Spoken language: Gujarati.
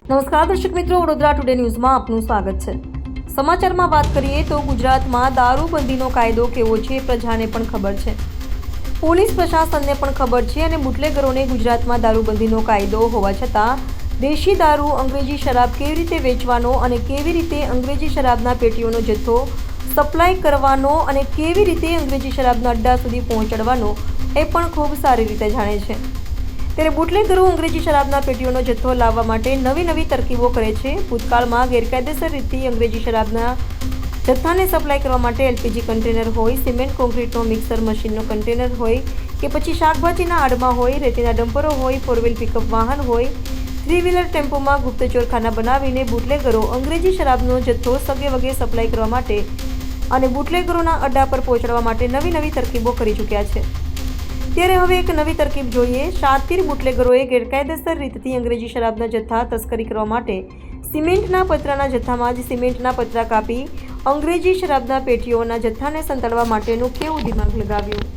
નમસ્કાર દર્શક મિત્રો, વડોદરા ટુડે ન્યૂઝમાં આપનું સ્વાગત છે। સમાચારમાં વાત કરીએ તો ગુજરાતમાં દારૂબંધીનો કાયદો કેવો છે પ્રજાને પણ ખબર છે, પોલીસ પ્રશાસનને પણ ખબર છે અને બુટલેગરોને ગુજરાતમાં દારૂબંધીનો કાયદો હોવા છતાં દેશી દારૂ, અંગ્રેજી શરાબ કેવી રીતે વેચવાનો અને કેવી રીતે અંગ્રેજી શરાબના પેટીઓનો જથ્થો સપ્લાય કરવાનો અને કેવી રીતે અંગ્રેજી શરાબના અડ્ડા સુધી પહોંચાડવાનો એ પણ ખૂબ સારી રીતે જાણે છે। ત્યારે બુટલેગરો અંગ્રેજી શરાબના પેટીઓનો જથ્થો લાવવા માટે નવી તરકીબો કરે છે। ભૂતકાળમાં ગેરકાયદેસર રીતે અંગ્રેજી શરાબના જથ્થાને સપ્લાય કરવા માટે એલપીજી કન્ટેનર હોય, સિમેન્ટ કોન્ક્રીટનો મિક્સર મશીનનો કન્ટેનર હોય કે પછી શાકભાજીના આડમાં હોય, રેતીના ડમ્પરો હોય, ફોર વ્હીલ પિકઅપ વાહન હોય, થ્રી વ્હીલર ટેમ્પોમાં ગુપ્તચોરખાના બનાવીને બુટલેગરો અંગ્રેજી શરાબનો જથ્થો સગે વગે સપ્લાય કરવા માટે અને બુટલેગરોના અડ્ડા પર પહોંચાડવા માટે નવી તરકીબો કરી ચૂક્યા છે। ત્યારે હવે એક નવી તરકીબ જોઈએ। શાતીર બુટલેગરોએ ગેરકાયદેસર રીતથી અંગ્રેજી શરાબના જથ્થા તસ્કરી કરવા માટે સિમેન્ટના પતરાના જથ્થામાં જ સિમેન્ટના પતરા કાપી અંગ્રેજી શરાબના પેટીઓના જથ્થાને સંતાડવા માટેનું કેવું દિમાગ લગાવ્યું।